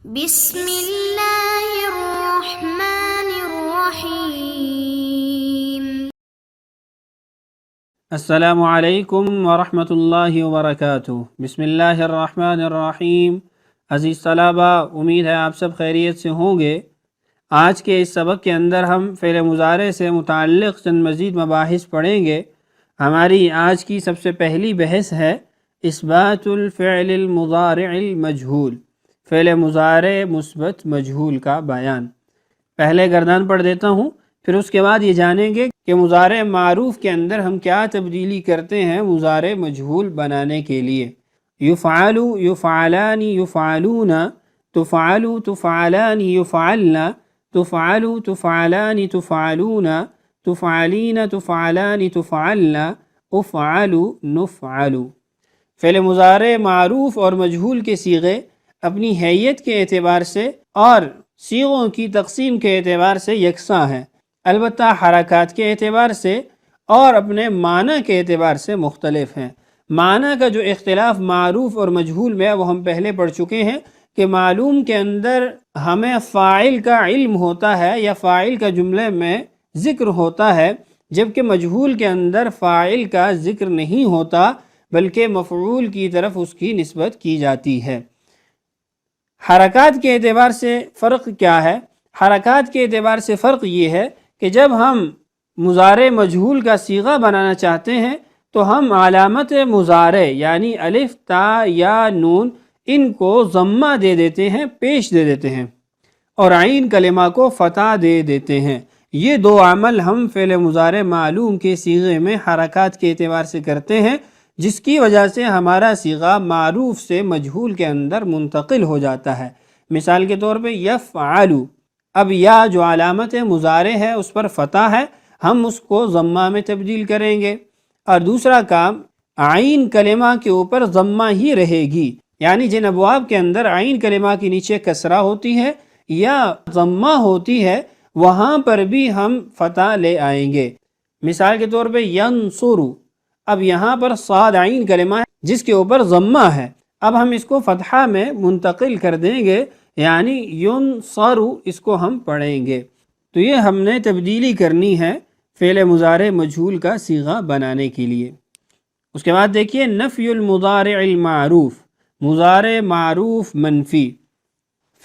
بسم اللہ الرحمن الرحیم۔ السلام علیکم ورحمۃ اللہ وبرکاتہ۔ بسم اللہ الرحمن الرحیم۔ عزیز طلبہ، امید ہے آپ سب خیریت سے ہوں گے۔ آج کے اس سبق کے اندر ہم فعل مضارع سے متعلق چند مزید مباحث پڑھیں گے۔ ہماری آج کی سب سے پہلی بحث ہے اثبات الفعل المضارع المجہول، فعل مضارع مثبت مجہول کا بیان۔ پہلے گردان پڑھ دیتا ہوں، پھر اس کے بعد یہ جانیں گے کہ مضارع معروف کے اندر ہم کیا تبدیلی کرتے ہیں مضارع مجہول بنانے کے لیے۔ یفعل، یفعلان، یفعلون، تفعل، تفعلان، یفعلن، تفعل، تفعلان، تفعلون، تفعلین، تفعلان، تفعلن، افعل، نفعل۔ فعل مضارع معروف اور مجہول کے صیغے اپنی حیت کے اعتبار سے اور صیغوں کی تقسیم کے اعتبار سے یکساں ہیں، البتہ حرکات کے اعتبار سے اور اپنے معنی کے اعتبار سے مختلف ہیں۔ معنی کا جو اختلاف معروف اور مجہول میں وہ ہم پہلے پڑھ چکے ہیں کہ معلوم کے اندر ہمیں فاعل کا علم ہوتا ہے یا فاعل کا جملے میں ذکر ہوتا ہے، جبکہ مجہول کے اندر فاعل کا ذکر نہیں ہوتا بلکہ مفعول کی طرف اس کی نسبت کی جاتی ہے۔ حرکات کے اعتبار سے فرق کیا ہے؟ حرکات کے اعتبار سے فرق یہ ہے کہ جب ہم مضارع مجہول کا صیغہ بنانا چاہتے ہیں تو ہم علامت مضارع یعنی الف، تا یا نون ان کو ضمہ دے دیتے ہیں، پیش دے دیتے ہیں، اور عین کلمہ کو فتح دے دیتے ہیں۔ یہ دو عمل ہم فعل مضارع معلوم کے صیغے میں حرکات کے اعتبار سے کرتے ہیں، جس کی وجہ سے ہمارا صیغہ معروف سے مجہول کے اندر منتقل ہو جاتا ہے۔ مثال کے طور پہ یفعل، اب یا جو علامت مضارع ہے اس پر فتح ہے، ہم اس کو ضمہ میں تبدیل کریں گے۔ اور دوسرا کام، عین کلمہ کے اوپر ضمہ ہی رہے گی، یعنی جن ابواب کے اندر عین کلمہ کے نیچے کسرہ ہوتی ہے یا ضمہ ہوتی ہے وہاں پر بھی ہم فتح لے آئیں گے۔ مثال کے طور پہ ینصر، اب یہاں پر صاد عین کلمہ ہے جس کے اوپر ضمہ ہے، اب ہم اس کو فتحہ میں منتقل کر دیں گے، یعنی ینصر اس کو ہم پڑھیں گے۔ تو یہ ہم نے تبدیلی کرنی ہے فعل مضارع مجہول کا صیغہ بنانے کے لیے۔ اس کے بعد دیکھیے نفی المضارع المعروف، مضارع معروف منفی۔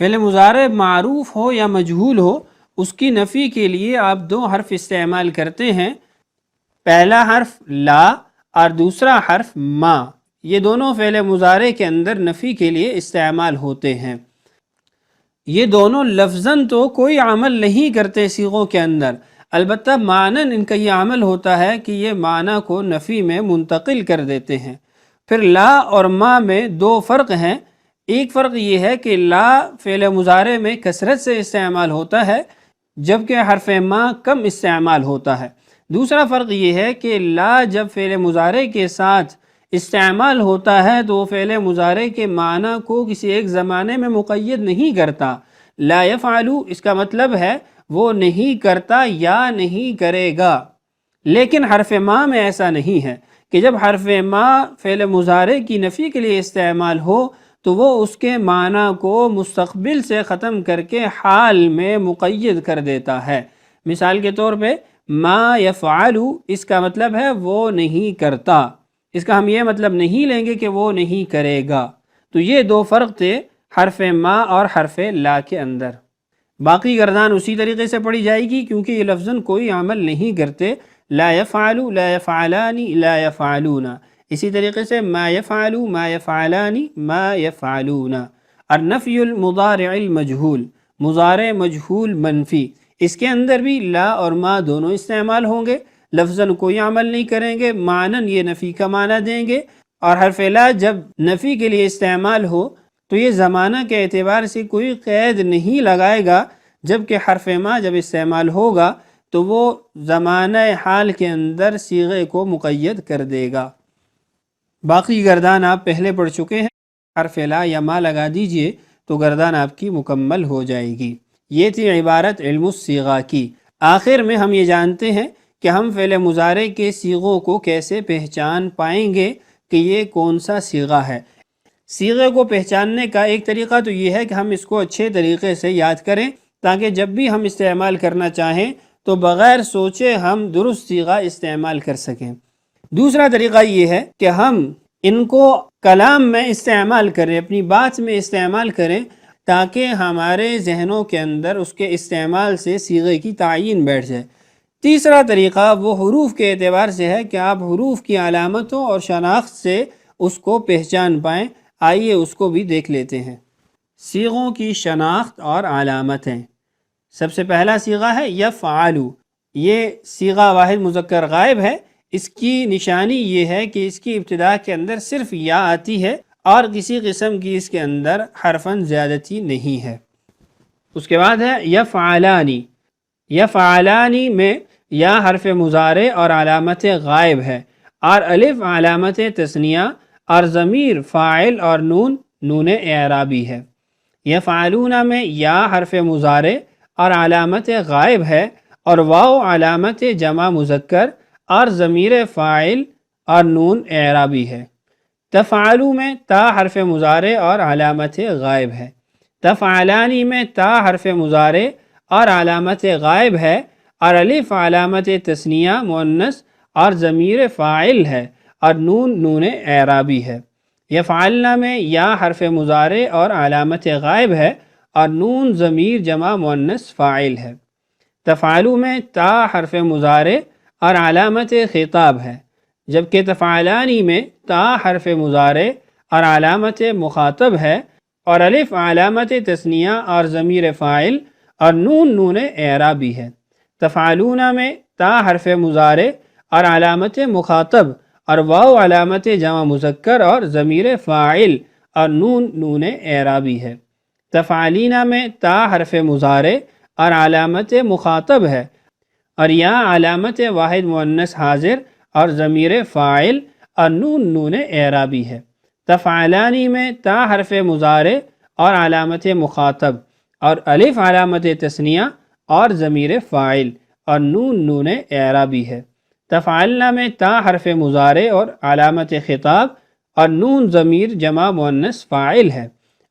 فعل مضارع معروف ہو یا مجہول ہو، اس کی نفی کے لیے آپ دو حرف استعمال کرتے ہیں، پہلا حرف لا اور دوسرا حرف ما۔ یہ دونوں فعل مضارع کے اندر نفی کے لیے استعمال ہوتے ہیں۔ یہ دونوں لفظاً تو کوئی عمل نہیں کرتے صیغوں کے اندر، البتہ معناً ان کا یہ عمل ہوتا ہے کہ یہ معنی کو نفی میں منتقل کر دیتے ہیں۔ پھر لا اور ما میں دو فرق ہیں۔ ایک فرق یہ ہے کہ لا فعل مضارع میں کثرت سے استعمال ہوتا ہے جبکہ حرف ما کم استعمال ہوتا ہے۔ دوسرا فرق یہ ہے کہ لا جب فعل مضارع کے ساتھ استعمال ہوتا ہے تو وہ فعل مضارع کے معنی کو کسی ایک زمانے میں مقید نہیں کرتا۔ لا یفعل اس کا مطلب ہے وہ نہیں کرتا یا نہیں کرے گا، لیکن حرف ما میں ایسا نہیں ہے کہ جب حرف ما فعل مضارع کی نفی کے لیے استعمال ہو تو وہ اس کے معنی کو مستقبل سے ختم کر کے حال میں مقید کر دیتا ہے۔ مثال کے طور پہ ما یفعل اس کا مطلب ہے وہ نہیں کرتا، اس کا ہم یہ مطلب نہیں لیں گے کہ وہ نہیں کرے گا۔ تو یہ دو فرق تھے حرف ما اور حرف لا کے اندر۔ باقی گردان اسی طریقے سے پڑھی جائے گی کیونکہ یہ لفظاً کوئی عمل نہیں کرتے۔ لا یفعل، لا یفعلان، لا یفعلون، اسی طریقے سے ما یفعل، ما یفعلان، ما یفعلون۔ اور نفی المضارع المجہول، مضارع مجہول منفی، اس کے اندر بھی لا اور ما دونوں استعمال ہوں گے، لفظاً کوئی عمل نہیں کریں گے، معناً یہ نفی کا معنی دیں گے۔ اور حرف لا جب نفی کے لیے استعمال ہو تو یہ زمانہ کے اعتبار سے کوئی قید نہیں لگائے گا، جبکہ حرف ما جب استعمال ہوگا تو وہ زمانہ حال کے اندر صیغے کو مقید کر دے گا۔ باقی گردان آپ پہلے پڑھ چکے ہیں، حرف لا یا ما لگا دیجئے تو گردان آپ کی مکمل ہو جائے گی۔ یہ تھی عبارت علم الصیغہ کی۔ آخر میں ہم یہ جانتے ہیں کہ ہم فعل مضارع کے صیغوں کو کیسے پہچان پائیں گے کہ یہ کون سا صیغہ ہے۔ صیغے کو پہچاننے کا ایک طریقہ تو یہ ہے کہ ہم اس کو اچھے طریقے سے یاد کریں، تاکہ جب بھی ہم استعمال کرنا چاہیں تو بغیر سوچے ہم درست صیغہ استعمال کر سکیں۔ دوسرا طریقہ یہ ہے کہ ہم ان کو کلام میں استعمال کریں، اپنی بات میں استعمال کریں، تاکہ ہمارے ذہنوں کے اندر اس کے استعمال سے صیغے کی تعین بیٹھ جائے۔ تیسرا طریقہ وہ حروف کے اعتبار سے ہے کہ آپ حروف کی علامتوں اور شناخت سے اس کو پہچان پائیں۔ آئیے اس کو بھی دیکھ لیتے ہیں۔ صیغوں کی شناخت اور علامتیں۔ سب سے پہلا صیغہ ہے یفعلو۔ یہ صیغہ واحد مذکر غائب ہے۔ اس کی نشانی یہ ہے کہ اس کی ابتدا کے اندر صرف یا آتی ہے اور کسی قسم کی اس کے اندر حرفاً زیادتی نہیں ہے۔ اس کے بعد ہے یفعلانی۔ یفعلانی میں یا حرف مضارع اور علامت غائب ہے، اور الف علامت تثنیہ اور ضمیر فاعل اور نون اعرابی ہے۔ یفعلون میں یا حرف مضارع اور علامت غائب ہے، اور واو علامت جمع مذکر اور ضمیر فاعل اور نون اعرابی ہے۔ تفعلوا میں تا حرف مضارع اور علامت غائب ہے۔ تفعلانی میں تا حرف مضارع اور علامت غائب ہے، اور الف علامت تثنیہ مؤنث اور ضمیر فاعل ہے، اور نون اعرابی ہے۔ یفعلنا میں یا حرف مضارع اور علامت غائب ہے، اور نون ضمیر جمع مؤنث فاعل ہے۔ تفعلوا میں تا حرف مضارع اور علامت خطاب ہے، جبکہ تفعلانی میں تا حرف مضارع اور علامت مخاطب ہے، اور الف علامت تثنیہ اور ضمیر فاعل اور نون اعرابی ہے۔ تفعلون میں تا حرف مضارع اور علامت مخاطب اور واو علامت جمع مذکر اور ضمیر فاعل اور نون اعرابی ہے۔ تفعلینا میں تا حرف مضارع اور علامت مخاطب ہے، اور یا علامت واحد مؤنث حاضر اور ضمیر فاعل اور نون اعرابی ہے۔ تفعلانی میں تا حرف مضارع اور علامت مخاطب اور الف علامت تثنیہ اور ضمیر فاعل اور نون اعرابی ہے۔ تفعلنا میں تا حرف مضارع اور علامت خطاب اور نون ضمیر جمع مؤنث فاعل ہے۔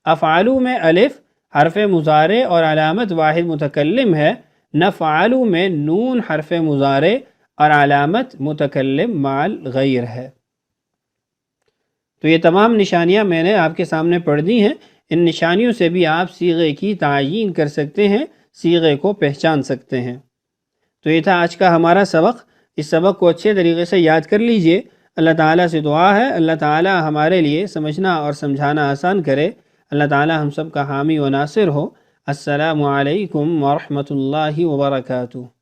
افعلوا میں الف حرف مضارع اور علامت واحد متکلم ہے۔ نفعلوا میں نون حرف مضارع اور علامت متکلم مع الغیر ہے۔ تو یہ تمام نشانیاں میں نے آپ کے سامنے پڑھ دی ہیں۔ ان نشانیوں سے بھی آپ صیغے کی تعیین کر سکتے ہیں، صیغے کو پہچان سکتے ہیں۔ تو یہ تھا آج کا ہمارا سبق۔ اس سبق کو اچھے طریقے سے یاد کر لیجئے۔ اللہ تعالیٰ سے دعا ہے اللہ تعالیٰ ہمارے لیے سمجھنا اور سمجھانا آسان کرے۔ اللہ تعالیٰ ہم سب کا حامی و ناصر ہو۔ السلام علیکم ورحمۃ اللہ وبرکاتہ۔